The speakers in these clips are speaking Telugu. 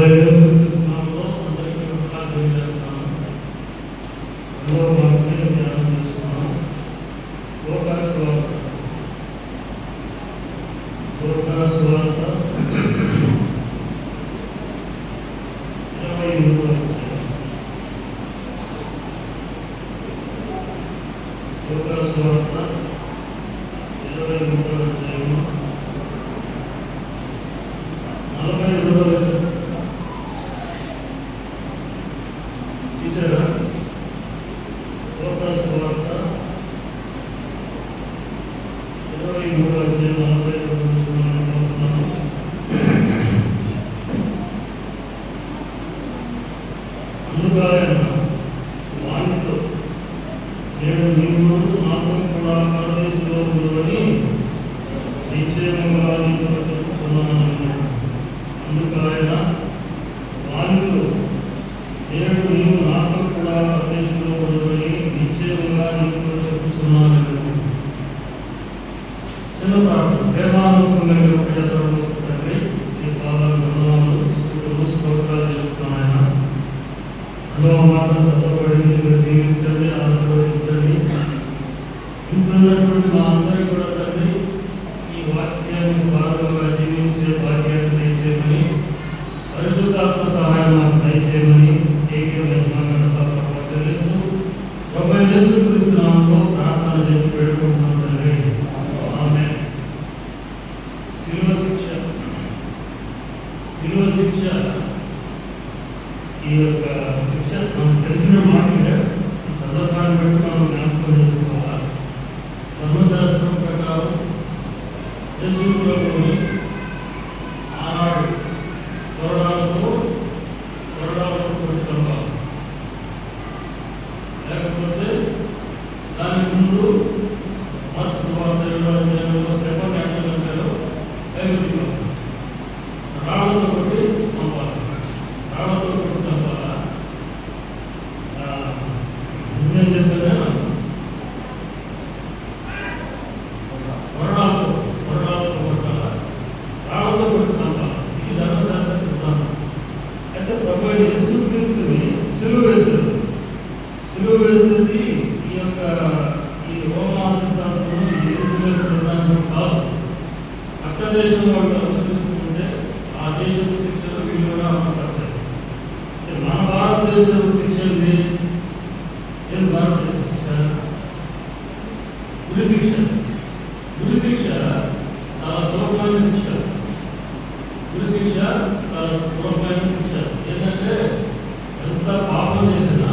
యేసుక్రీస్తు నామములో అందరికీ వందనాలు తెలియజేస్తున్నాను. అందులో మాత్రమే ధ్యానం చేస్తున్నాను. లోకాసు వార్త 23వ అధ్యాయం. లోకాసు వార్త 23వ అధ్యాయం 42వ వచనం. తీసారా? లోకాసు వార్త 23వ అధ్యాయం 42వ వచనం చదువుతున్నాను. అందుకు ఆయన వానితో, నేను నీవు నాతో కూడా పరదేశంలో ఉండవని నిశ్చయముగా నీతో చెప్తున్నాను. అందుకు ఆయన వానితో, నేను నీవు నాతో కూడా పరదేశంలో ఉండవని నిశ్చయముగా నీతో చెప్తున్నాను. చిన్న ప్రార్థన. ప్రేమానుభవమైన తండ్రి, ఈ పాదాలు వందనాలు స్తోత్రాలు చేస్తున్నాను. అందులో మాటలు చదవబడింది, మీరు దీవించండి, ఆశీర్వదించండి. ఇంటున్నటువంటి మా అందరూ కూడా తండ్రి ఈ వాక్యాన్ని సారుగా జీవించే భాగ్యాన్ని దయచేయమని, పరిశుద్ధాత్మ సహాయం మాకు దయచేయమని తెలుస్తూ ప్రభువైన యేసుక్రీస్తు నామములో ప్రార్థన చేసి పెట్టుకుంటున్నాం తండ్రి. ఆమేన్. శిలువ శిక్ష ఈ యొక్క శిక్ష మనకు తెలిసిన మాటలే. ఈ సందర్భాన్ని బట్టి మనం జ్ఞాపకం చేసుకోవాలి. ధర్మశాస్త్రం ప్రకారం యేసు ప్రభువుని ఆనాడు కొరడాలతో కొట్టి చంపాలి. లేకపోతే దాని ముందు మార్కు సువార్త 7వ అధ్యాయంలో స్టెఫెను ఎట్లా చంపారో బైబిల్ రాళ్లతో కొట్టి చంపాలి. రాళ్లతో కొట్టి చంపాలా? నేను చెప్పాను కొరడాలతో కొట్టాలా, రాళ్లతో కొట్టి చంపాలి. ఇది ధర్మశాస్త్ర సిద్ధాంతం. అయితే ప్రభువైన యేసుక్రీస్తుని సిలువ వేసేది ఈ రోమా సిద్ధాంతం, ఈ యెరూషలేము సిద్ధాంతం కాదు. పక్క దేశంలో వాళ్ళు అనుసరిస్తుంటే ఆ దేశపు శిక్షలు వీళ్ళు కూడా అమలుపడతాయి. మన భారతదేశపు శిక్ష ఏది? భారతదేశ శిక్ష గురి శిక్ష. గురి శిక్ష చాలా సులభమైన శిక్ష. గురి శిక్ష చాలా సులభమైన శిక్ష. ఏంటంటే ఎంత పాపం చేసినా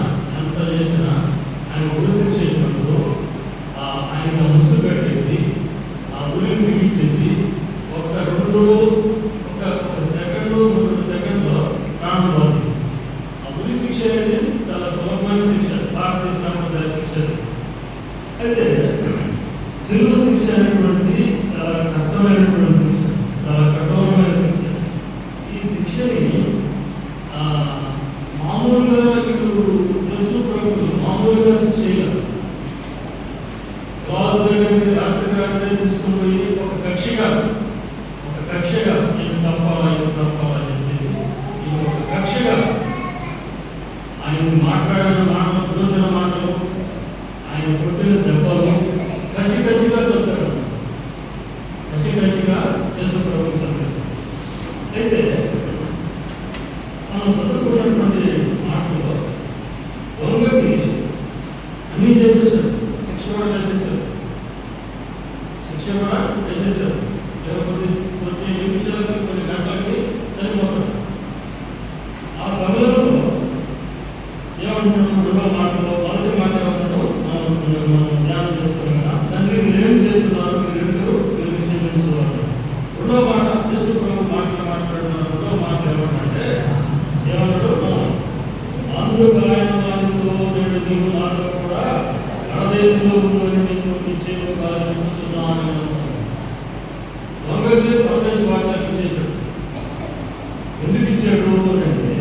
ఆయన గురి శిక్ష చేసినప్పుడు ఆయన ముసు పెట్టేసి ఆ గురిని బిగించేసి ఒక సెకండ్లో 3 సెకండ్లో ప్రాణం పోతుంది. ఆ గురి శిక్ష అనేది చాలా సులభమైన శిక్ష, భారతీయ సాంప్రదాయ శిక్ష. అయితే శిలువ శిక్ష అనేటువంటిది చాలా కష్టమైనటువంటి శిక్ష, చాలా కఠోరమైన శిక్ష. ఈ శిక్షని మామూలుగా ఇటు యేసు ప్రభువు మామూలుగా శిక్ష చేయలేదు. రాజు దగ్గరికి రాత్రి తీసుకుని పోయి ఒక కక్షగా నేను చంపాలా అని చెప్పేసి ఇది ఒక కక్షగా ఆయన మాట్లాడిన మాటలు, దూషణ మాటలు, ఆయన కొట్టిన దెబ్బలు కసిగా చెప్పారు. కసిగా యేసు ప్రభువు చెప్పారు. అయితే మనం చదువుకున్నటువంటి మాటల్లో దొంగకి అన్నీ చేసేసారు. శిక్ష కూడా వేసేసారు. కొద్ది నిమిషాలకి, కొన్ని గంటలకి చనిపోతారు. ఆ సమయంలో ఏమంటున్నాడు? రెండో మాటలో మొదటి మాట ఏమంటాడు? మనం ధ్యానం చేసుకున్నాం కదా, తండ్రి మీరేం చేస్తున్నారు, మీరు క్షమించువారు. రెండో మాట యేసు ప్రభు మాట్లాడుతున్నారు. రెండో మాట ఏమంటే అందుకు ఆయన వారితో, నేను నీవు నాతో కూడా పరదేశంలో ఉందని నీకు నిశ్చయముగా చెప్తున్నాను. దొంగకి పరదేశ వాక్యాన్ని ఇచ్చేశాడు. ఎందుకు ఇచ్చాడు అంటే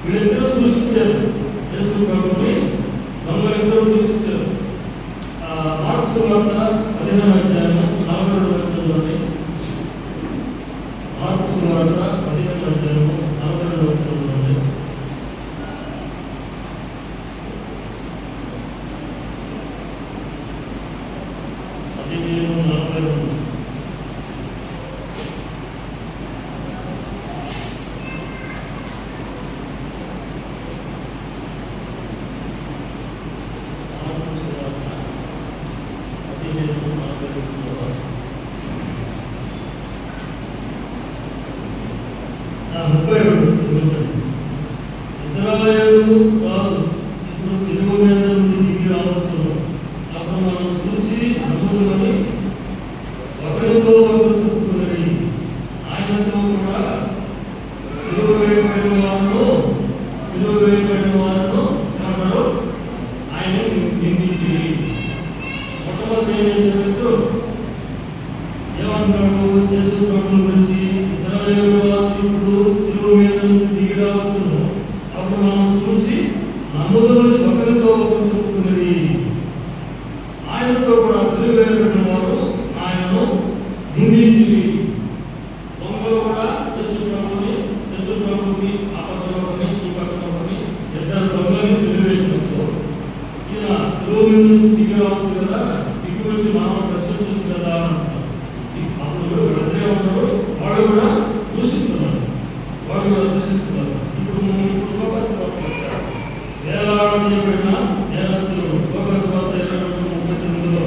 వీళ్ళిద్దరూ దూషించారు యేసు ప్రభువుని. దొంగలిద్దరూ దూషించారు. మార్కు సువార్త 15వ అధ్యాయం 42వ వచనంలోని మార్కు సువార్త 15వ అధ్యాయం 42వ 15:42. ఇశ్రాయేలు రాజు ఇప్పుడు సిలువ మీద నుండి దిగి రావచ్చును. అప్పుడు మనం చూచి నమ్ముదుమని ఒకరితో ఒకరు చెప్పుకుని ఆయనతో కూడా సిలువ వేయబడిన వారిను ఏమన్నారు? ఆయన నిందించి మొట్టమొదటి ఏం చేసినట్టు ఏమంటున్నాడు? యేసు ప్రభు గురించి ఇశ్రాయేలు రాజు ఇప్పుడు సిలువ మీద నుంచి దిగి రావచ్చును. అప్పుడు మనం చూసి నమ్ముదుమని ఒకరితో ఒకరు చెప్పుకున్నది. ఆయనతో కూడా సిలువ వేయబడిన వారు ఆయనను నిందించి దొంగలు కూడా యేసు ప్రభుని ఆ పక్కన ఒకరిని ఈ పక్కన ఒకరిని ఇద్దరు దొంగల్ని సిలువ వేసినప్పుడు ఈయన సిలువ మీద నుంచి దిగి రావచ్చు కదా, దిగి వచ్చి మనం రక్షించవచ్చు కదా అంటారు. అప్పుడు అదే ఉన్నాడు, వాడు కూడా దూషిస్తున్నారు. ఇప్పుడు వేలాడదీయబడిన నేరస్తులు లోకస్వార్త 22:39లో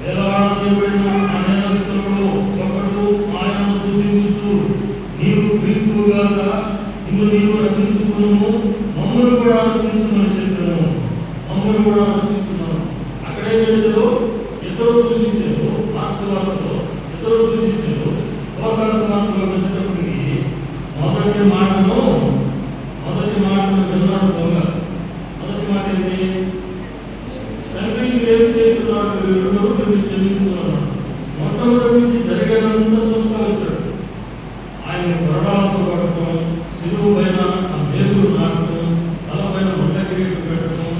వేలాడదీయబడిన ఆ నేరస్తులలో ఒకడు ఆయనను దూషించుచు, నీవు క్రీస్తువు గాక, నిన్ను నీవు రక్షించుకును, మమ్మల్ని కూడా రక్షించుమని చెప్పాను. మమ్మల్ని కూడా రక్షించున్నాను. అక్కడేం చేశారు? ఇద్దరు దూషించారు. మార్క్సువార్తలో ఇద్దరు దూషించారు. లోకస్వార్తలో వచ్చేటప్పటికి మొదటి మాటను విన్నాడు దొంగ. మొదటి మాట ఏంటి? తండ్రి మీరేం చేస్తున్నారు, మీరు క్షమించున్నాను. మొట్టమొదటి నుంచి జరిగేదంతా చూస్తూ వచ్చాడు. ఆయన్ని కొరడాలతో పట్టడం, సిలువ పైన ఆ మేకులు నాటడం, తలపైన మొట్ట కిరీటం పెట్టడం,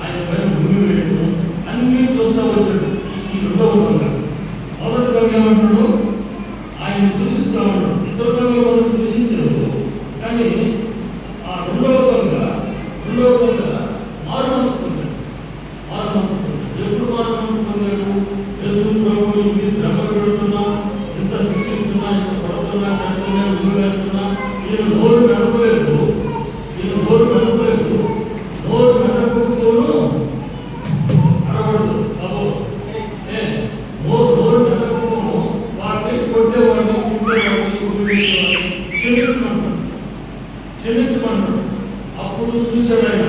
ఆయన పైన ఉమ్మి వేయడం అన్నీ చూస్తూ వచ్చాడు. ఈ రెండవ దొంగ. మొదటి దొంగ ఏమంటాడు? ఆయన్ని దూషిస్తూ ఉన్నాడు. ఇద్దరు దొంగలు మొదటి దూషించారు, కానీ ఆ రెండవ దొంగ మారు మనసు పొందాడు. ఎప్పుడు మారు మనసు పొందాడు? యేసు ప్రభువుని ఇన్ని శ్రమలు పెడుతున్నా, ఇంత శిక్షిస్తున్నా, ఇంత పడుతున్నా, కడుతున్నా, ఉమ్మి వేస్తున్నా, ఈయన నోరు మెదపలేదు. నోరు మెదపకపోను అనకూడదు. అబ్బో నోరు మెదపకపోను వాటిని కొట్టేవాడిని, కుట్టేవాడిని, ఉమ్మి వేసేవాడిని క్షమించమన్నాడు. అప్పుడు చూశాడు ఆయన.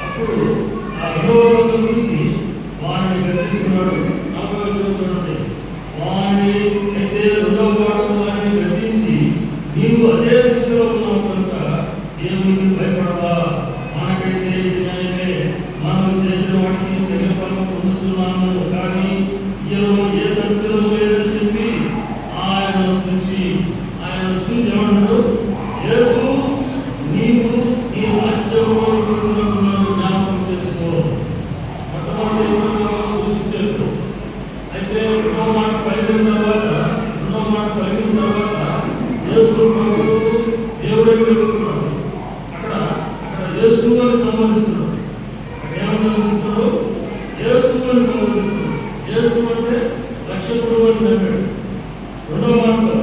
అప్పుడు ఆ రెండవ చూసి వాడిని గద్దిస్తున్నాడు. 40వ చూడండి. వాడిని అయితే రెండవ వాడు వాడిని గద్దించి, నీవు అదే శిక్షలో ఉన్నావు కనుక దేవునికి భయపడవా? మనకైతే ఇది న్యాయమే, మనం చేసిన వాటికి తగిన ఫలం పొందుతున్నాము, కానీ ఈయనలో ఏ తప్పిదము లేదని చెప్పి ఆయనను చూచి ఏమన్నాడు? యేసు, నీవు నీ రాజ్యంలో వచ్చినప్పుడు జ్ఞాపకం చేసుకో. మొట్టమొదటి దూషించారు. అయితే రెండో మాట పలికిన తర్వాత యేసు ప్రభువు దేవుడిని తెలుసుకున్నాడు. అక్కడ యేసు అని సంబోధిస్తున్నాడు. ఏమని సంబోధిస్తున్నాడు? యేసు అని సంబోధిస్తున్నాడు. యేసు అంటే రక్షకుడు అని చెప్పాడు. రెండో మాటలో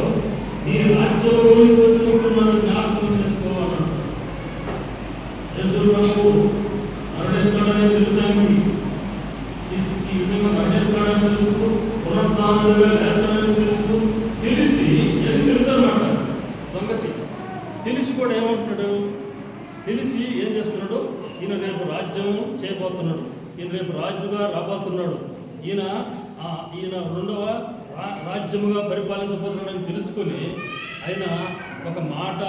నీ రాజ్యంలోకి వచ్చినప్పుడు నన్ను జ్ఞాపకం చేసుకోవాలన్నాడు. యేసు ప్రభువు మరణిస్తాడని తెలుసానికి, ఈ విధంగా మరణిస్తాడని తెలుసు, పునరుద్ధానుడుగా లేస్తాడని తెలుసు, తెలుసు అన్నమాట. దొంగతి తెలిసి కూడా ఏమంటున్నాడు? తెలిసి ఏం చేస్తున్నాడు? ఈయన రేపు రాజ్యం చేయబోతున్నాడు, ఈయన రేపు రాజుగా రాబోతున్నాడు, ఈయన రెండవ రాజ్యముగా పరిపాలించబోతున్నాడని తెలుసుకొని ఆయన ఒక మాట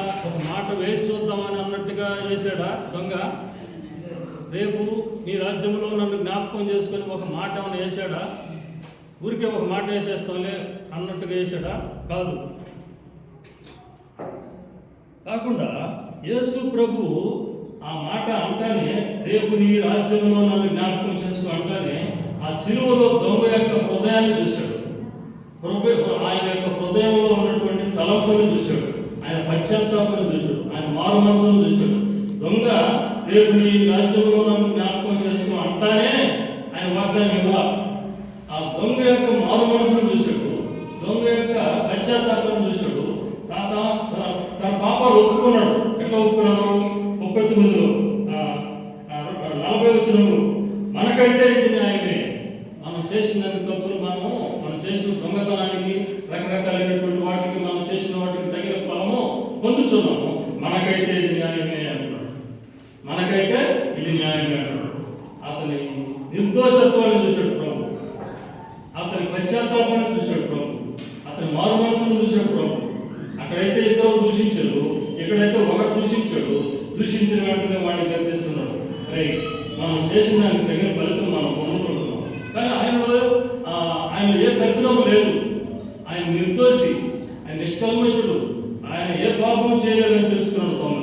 వేసి చూద్దామని అన్నట్టుగా వేసాడా దొంగ? రేపు నీ రాజ్యంలో నన్ను జ్ఞాపకం చేసుకొని ఒక మాట ఏమైనా వేసాడా? ఊరికే ఒక మాట వేసేస్తాంలే అన్నట్టుగా వేసాడా? కాకుండా యేసు ప్రభు ఆ మాట అంటానే, రేపు నీ రాజ్యంలో నన్ను జ్ఞాపకం చేసుకో అంటానే, ఆ సిలువలో దొంగ యొక్క హృదయాన్ని చూశాడు. ఆయన యొక్క హృదయంలో ఉన్నటువంటి తలంపుని చూశాడు, ఆయన పశ్చాత్తాపాన్ని చూశాడు, ఆయన మారు మనసును చూశాడు. దొంగ రేపు నీ రాజ్యంలో నన్ను జ్ఞాపకం చేసుకో అంటానే ఆయన వాగ్దానం ఇవ్వాలి. ఆ దొంగ యొక్క మారు మనసును చూశాడు, దొంగ యొక్క పశ్చాత్తాపాన్ని చూశాడు. తన పాపాలు ఒప్పుకున్నాడు. ఎట్లా ఒప్పుకున్నాడు? 39లో 40 వచనంలో, మనకైతే ఇది న్యాయమే, మనం చేసిన తప్పులు మనం చేసిన దొంగతనానికి రకరకాలైనటువంటి వాటికి మనం చేసిన వాటికి తగిన ఫలము పొందుతున్నాము, మనకైతే ఇది న్యాయమే అంటున్నాడు. మనకైతే ఇది న్యాయమే అంటున్నాడు. అతని నిర్దోషత్వాన్ని చూశాడు ప్రభు, అతని పశ్చాత్తాపాన్ని చూశాడు ప్రభు, అతని మారు మనసును చూశాడు ప్రభు. అక్కడైతే ఇద్దరు దూషించాడు, ఎక్కడైతే ఒకటి దూషించాడు, దూషించిన వెంటనే వాడిని గర్తిస్తున్నాడు. మనం చేసిన దానికి తగిన ఫలితం మనం పొందుకుంటున్నాం. కానీ ఆయన ఏ తప్పిదం లేదు, ఆయన నిర్దోషి, ఆయన నిష్కల్మషుడు, ఆయన ఏ పాపం చేయలేదని తెలుసుకున్నాడు దొంగ.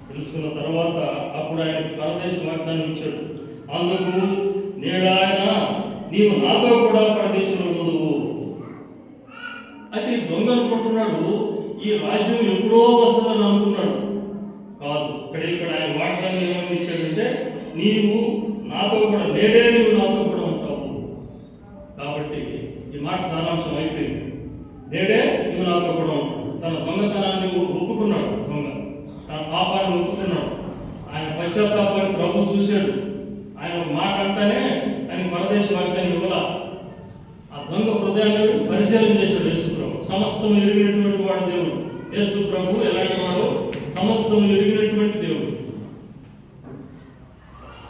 తెలుసుకున్న తర్వాత అప్పుడు ఆయన పరదేశ వాగ్దానం ఇచ్చాడు. అందుకు నేడు ఆయన, నీవు నాతో కూడా పరదేశంలో ఉందువు. అయితే దొంగ అనుకుంటున్నాడు ఈ రాజ్యం ఎప్పుడో వస్తుందని అనుకున్నాడు. కాదు, ఇక్కడ ఆయన వాగ్దానం ఏమని ఇచ్చాడంటే, నీవు నాతో కూడా, నేడే నీవు నాతో కూడా ఉంటావు. కాబట్టి ఈ మాట సారాంశం అయిపోయింది. నేడే నీవు నాతో కూడా ఉంటావు. తన దొంగతనాన్ని ఒప్పుకున్నాడు దొంగ, తన పాపాన్ని ఒప్పుకున్నాడు. ఆయన పశ్చాత్తాపాన్ని ప్రభు చూశాడు. ఆయన ఒక మాట అంటానే ఆయన పరదేశ వాగ్దానం ఇవ్వాల. ఆ దొంగ హృదయాన్ని పరిశీలన చేశాడు యేసు ప్రభు. సమస్తం ఎరిగినటువంటి వాడు దేవుడు. యేసు ప్రభు ఎలాంటి వాడు? సమస్తం ఎరిగినటువంటి దేవుడు.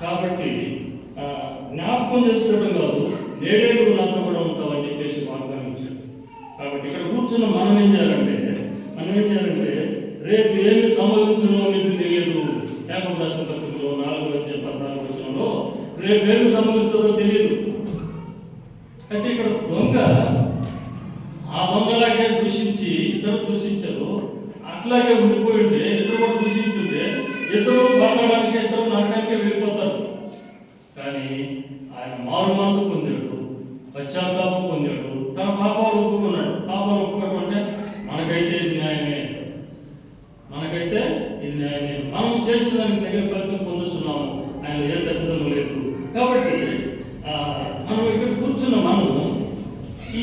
కాబట్టి జ్ఞాపకం చేసుకోవడం కాదు, నేడే నువ్వు నాతో కూడా ఉంటావు అని చెప్పేసి వాగ్దానం ఇచ్చాడు. కాబట్టి ఇక్కడ కూర్చున్న మనం ఏం చేయాలంటే రేపు ఏమి సంభవించడో మీకు తెలియదు. యాకోబు రాసిన పత్రికలో 4:14 వచనంలో రేపు ఏమి సంభవిస్తుందో తెలియదు. అయితే ఇక్కడ దొంగ ఆ దొంగలాగే దూషించి ఇద్దరు దూషించారు, అట్లాగే ఉండిపోయింటే ఇద్దరు కూడా దూషించుంటే ఇద్దరు పాపడానికి ఇద్దరు నరకానికి వెళ్ళిపోతారు. కానీ ఆయన మారు మనసు పొందాడు, పశ్చాత్తాపం పొందాడు, తన పాపాలు ఒప్పుకున్నాడు. పాపాలు ఒప్పుకోవడం అంటే మనకైతే ఇది న్యాయమే, మనకైతే ఇది న్యాయమే, మనం చేసిన దానికి తగిన ఫలితం పొందుతున్నాము, ఆయన ఏ తప్పిదం లేదు. కాబట్టి మనం ఇక్కడ కూర్చున్న మనము ఈ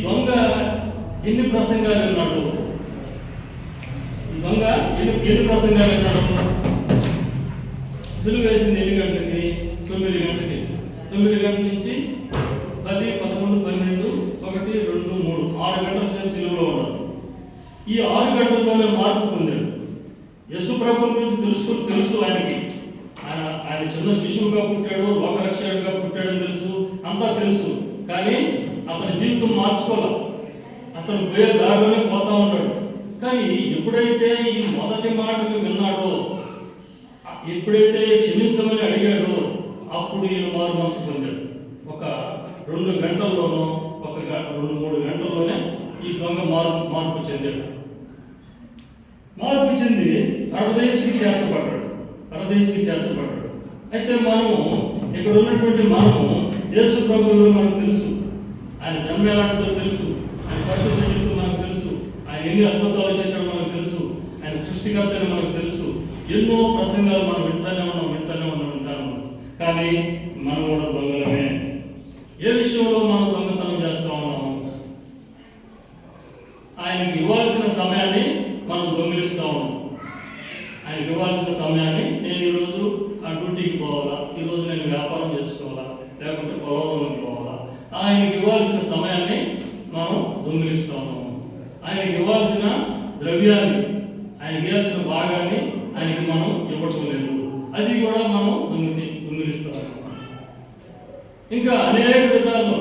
దొంగ ఎన్ని ప్రసంగాలు విన్నాడు? ఈ దొంగ ఎన్ని ప్రసంగాలు విన్నాడు? సులువు వేసింది ఎన్ని గంటలకి? 9 గంటలకి వేసింది. 9 గంటల నుంచి 10, 11, 12, 1, 2, 3 6 గంటల సేపు సిలువలో ఉన్నాడు. ఈ 6 గంటల్లోనే మార్పు పొందాడు. యేసు ప్రభు గురించి తెలుసు ఆయనకి. ఆయన చిన్న శిశువుగా పుట్టాడు, లోకరక్షకుడిగా పుట్టాడని తెలుసు, అంతా తెలుసు. కానీ అతని జీవితం మార్చుకోవాలి. అతను పోయే దారిలోనే పోతా ఉన్నాడు. కానీ ఎప్పుడైతే ఈ మొదటి మాటలు విన్నాడో, ఎప్పుడైతే క్షమించమని అడిగాడో, అప్పుడు ఈయన మారు మనసు పొందాడు. ఒక 2 గంటల్లోనో, 2-3 గంటల్లోనే ఈ దొంగ మార్పు చెందాడు. మార్పు చెంది పరదేశికి చేర్చబడ్డాడు. అయితే మనము ఇక్కడ ఉన్నటువంటి మనము యేసు ప్రభువు మనకు తెలుసు, ఆయన జన్మ ఎలాంటిదో తెలుసు, ఆయన పరిశుద్ధ జీవితం మనకు తెలుసు, ఆయన ఎన్ని అద్భుతాలు చేశాడో మనకు తెలుసు, ఆయన సృష్టికర్తని మనకు తెలుసు. ఎన్నో ప్రసంగాలు మనం వింటానే ఉంటాము. కానీ మనం కూడా దొంగలమే. ఏ విషయంలో మనం దొంగతనం చేస్తూ ఉన్నాము? ఆయనకి ఇవ్వాల్సిన సమయాన్ని మనం దొంగిలిస్తూ ఉన్నాం. ఆయనకి ఇవ్వాల్సిన సమయాన్ని, నేను ఈరోజు ఆ డ్యూటీకి పోవాలా, ఈరోజు నేను వ్యాపారం చేసుకోవాలా, లేకుంటే పొలంలోకి పోవాలా, ఆయనకి ఇవ్వాల్సిన సమయాన్ని మనం దొంగిలిస్తూ ఉన్నాము. ఆయనకి ఇవ్వాల్సిన ద్రవ్యాన్ని, ఆయనకి ఇవ్వాల్సిన భాగాన్ని ఆయనకి మనం ఇవ్వటం లేదు. అది కూడా మనం దొంగిలిస్తూ ఉన్నాం. ఇంకా అనేక విధాల్లో,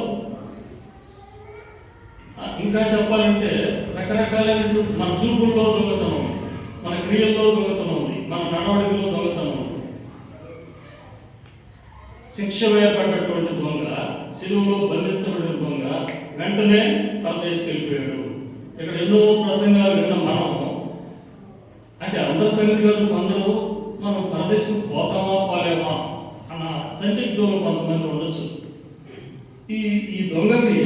ఇంకా చెప్పాలంటే రకరకాలైన మన చూపుల్లో దొంగతనం ఉంది, మన క్రియల్లో దొంగతనం ఉంది, మన నడవడికలో దొంగతనం ఉంది. శిక్ష వేయబడ్డటువంటి దొంగ, సిలువలో బంధించబడిన దొంగ వెంటనే పరదేశికి వెళ్ళిపోయాడు. ఇక్కడ ఎన్నో ప్రసంగాలు విన్న మనం, అంటే అందరి సంగతి కాదు, కొందరు మనం పరదేశం పోతామా పోలేమా అన్న సందిగ్ధంలో కొంతమంది ఉండొచ్చు. ఈ దొంగకి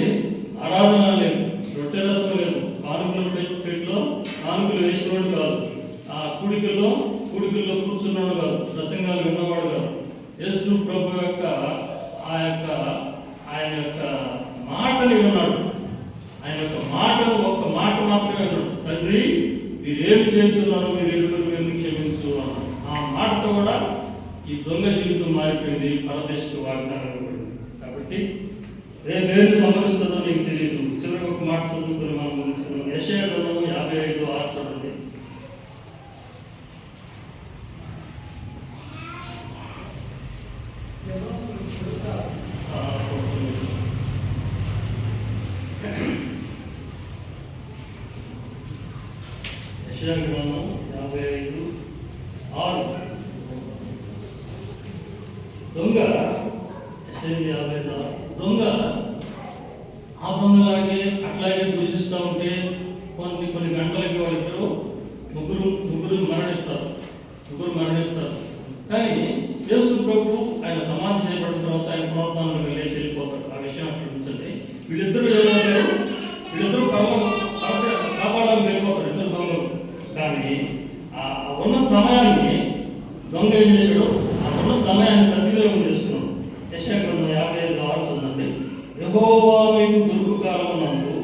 ఆరాధన లేదు, రొట్టె రసం లేదు, కానుకల పెట్టిలో కానుకలు వేసినవాడు కాదు, ఆ కూడికల్లో కూర్చున్నవాడు కాదు, ప్రసంగాలు విన్నవాడు కాదు. యేసు ప్రభు యొక్క ఆయన యొక్క మాటని ఉన్నాడు. ఆయన యొక్క మాటను ఒక్క మాట మాత్రమే ఉన్నాడు. తండ్రి మీరేమి చేస్తున్నారు, మీరు ఎదురు క్షమించు అన్నాడు. ఆ మాటతో కూడా ఈ దొంగ జీవితం మారిపోయింది, పరదేశకు వాగ్దానం ఇవ్వబడింది. కాబట్టి రేపు సంభవిస్తుందో నీకు తెలియదు. చివరికి ఒక మాట చదువుకుని మనం ముగించుకున్నాం. యెషయా గ్రంథం 55:6 చూడండి. యెషయా గ్రంథం 55:6. దొంగ దొంగ ఆ దొంగలాగే అట్లాగే దూషిస్తూ ఉంటే కొన్ని గంటలకి వాళ్ళిద్దరు ముగ్గురు మరణిస్తారు. కానీ యేసు ప్రభు ఆయన సమాధి చేయబడిన తర్వాత ఆయన పునరుద్ధానంలో లేచి వెళ్ళిపోతారు. ఆ విషయం అక్కడ ఉంచండి. వీళ్ళిద్దరూ కాపాడాలని వెళ్ళిపోతారు, ఇద్దరు దొంగలు. కానీ ఆ ఉన్న సమయాన్ని దొంగ ఏం చేశాడు? ఆ ఉన్న సమయాన్ని సద్వినియోగం చేసుకున్నాడు. యెషయా గ్రంథం 55:6 చూడండి. యెహోవా మీకు దొరుకు కాలమునందు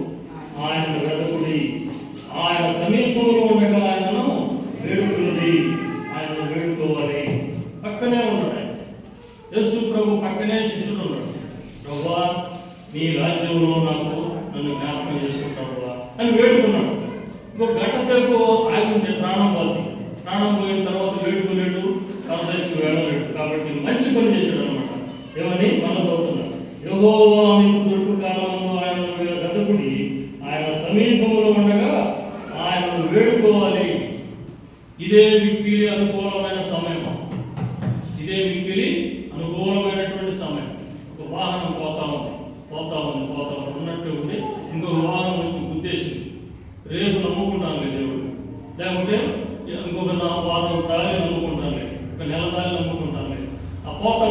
ఆయనను వెదకుడి, ఆయన సమీపంలో ఉండగా ఆయనను వేడుకున్నది. ఆయనను వేడుకోవాలి. పక్కనే ఉన్నాడు ఆయన. యేసు ప్రభు పక్కనే శిష్యుడు ఉన్నాడు. ప్రభువా నీ రాజ్యంలో నన్ను జ్ఞాపకం చేసుకుంటాడు అని వేడుకున్నాడు. ఇంకొక గంట సేపు ఆగి ప్రాణం పోయిన తర్వాత వేడుకోలేడు, పరదేశకు వెళ్ళలేడు. కాబట్టి మంచి పని చేశాడు అనమాట. ఏమని మనం చదువుతున్నాడు. యెహోవా మీకు దొరుకు కాలముందు ఆయనను వెదకుడి, ఆయన సమీపంలో ఉండగా ఆయనను వేడుకోవాలి. ఇదే మిక్కిలి అనుకూలమైన సమయం. అనుకూలమైనటువంటి సమయం. ఒక వాహనం పోతా ఉంది ఉన్నట్టు ఉండి ఇంకొక వాహనం వచ్చి గుద్దేసింది. రేపు నమ్ముకుంటాను లేదు దేవుడు, లేకపోతే ఇంకొక వారం తాలి నమ్ముకుంటాను లేదు, ఒక నెల తాలి నమ్ముకుంటాను లేదు. ఆ పోతా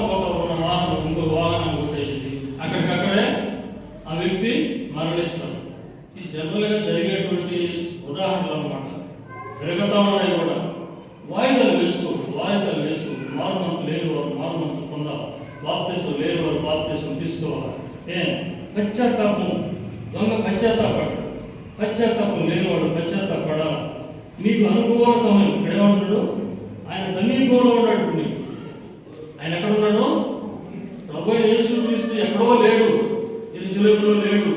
ఉన్న వాహనం ఇంకొక వాహనం గుద్దేసింది. అక్కడికక్కడే ఆ వ్యక్తి మరణిస్తాడు. ఇది జనరల్గా జరిగేటువంటి ఉదాహరణలు అన్నమాట. జరుగుతూ ఉన్నాయి కూడా. వాయిదాలు వేసుకోవద్దు. మారు మనసు లేని వారు మారు మనసు పొందాలి. బాప్తిసం లేని వారు బాప్తిసం తీసుకోవాలి. పశ్చాత్తాపం. దొంగ పశ్చాత్తాపం లేనివాడు పశ్చాత్తాపడాలి. నీకు అనుకూల సమయం. ఇక్కడ ఏమంటాడు? ఆయన సమీపంలో ఉన్నాడు. ఆయన ఎక్కడ ఉన్నాడు? ప్రభువైన యేసుక్రీస్తు ఎక్కడో లేడు, సిలువలో లేడు,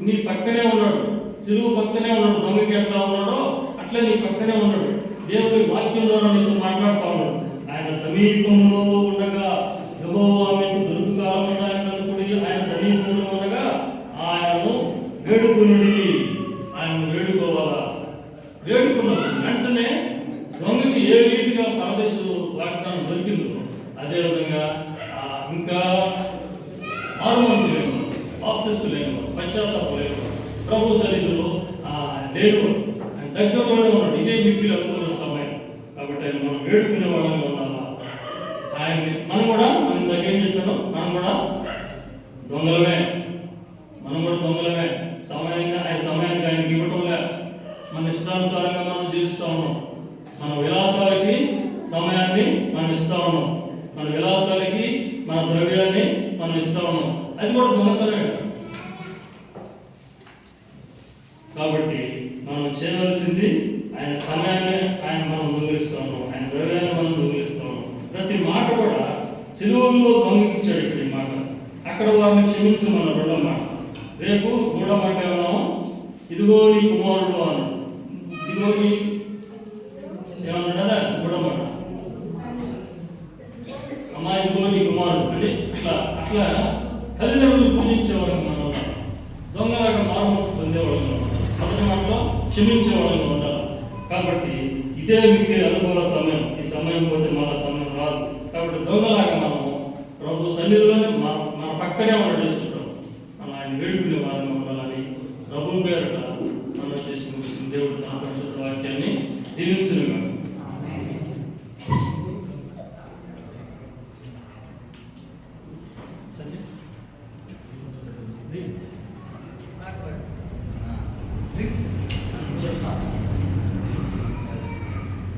నీ పక్కనే ఉన్నాడు. సిలువ పక్కనే ఉన్నాడు. దొంగకి ఎట్లా ఉన్నాడో అట్లా నీ పక్కనే ఉన్నాడు. దేవుడి వాక్యంలో నీతో మాట్లాడుతూ ఉన్నాడు. ఆయన సమీపంలో ఉండగా యెహోవా మీకు దొరుకు కాలముందు ఆయన వెదకుడి, ఆయన సమీపంలో ఉండగా ఆయనను వేడుకునుడి. ఆయనను వేడుకోవాలా? వేడుకున్నాడు. వెంటనే దొంగకి ఏ రీతిగా పరదేశ వాగ్దానం దొరికిందో అదేవిధంగా ఇంకా మారుమనసు లేనివాడు, బాప్తిస్సు లేనివాడు, పశ్చాత్తాపం లేనివాడు, ప్రభు సన్నిధిలో లేనివాడు ఆయన దగ్గరలోనే ఉన్నాడు. ఇదే మిక్కిలి అనుకున్న సమయం. కాబట్టి ఆయన మనం వేడుకునే వాళ్ళని ఉండాలా? ఆయన్ని మనం ఇందాక ఏం చెప్పాను, మనం కూడా దొంగలమే. ఆయన సమయానికి ఆయనకి ఇవ్వటంలే. మన ఇష్టానుసారంగా మనం జీవిస్తూ ఉన్నాం. మన విలాసాలకి సమయాన్ని మనం ఇస్తూ ఉన్నాం. మన విలాసాలకి మన ద్రవ్యాన్ని మనం ఇస్తూ ఉన్నాం. అది కూడా దొంగతనమే. కాబట్టి మనం చేయవలసింది ఆయన సమయాన్ని మనం దొంగిలిస్తూ ఉన్నాం, ఆయన ద్రవ్యాన్ని మనం దొంగిలిస్తూ ఉన్నాం. ప్రతి మాట కూడా సిలువలో దొంగిలించాడు. ఇక్కడ ఈ మాట అక్కడ వారిని క్షమించమన్న రెండో మాట. రేపు మూడో మాట ఏమన్నాము? ఇదిగో నీ కుమారుడు అన్నాడు. ఇదిగో నీ ఏమన్నాడు కదా మూడో మాట. అమ్మా ఇదిగో నీ కుమారుడు అంటే అట్లా తల్లిదండ్రులు పూజించేవాళ్ళకి మనం ఉండాలి. దొంగలాగా మారుమనసు పొందేవాళ్ళం. మొదటి మాటలో క్షమించేవాళ్ళని ఉండాలి. కాబట్టి ఇదే మీకు అనుకూల సమయం. ఈ సమయం పోతే మన సమయం రాదు. కాబట్టి దొంగలాగా మనము ప్రభు సన్నిధిలోనే మన పక్కనే ఉన్నాడు చేసుకుంటాం. మనం ఆయన వేడుకునే వారిని ఉండాలని ప్రభు పేరుట మనం చేసిన దేవుడు తన పరిశుద్ధ వాక్యాన్ని దీవించునుగా.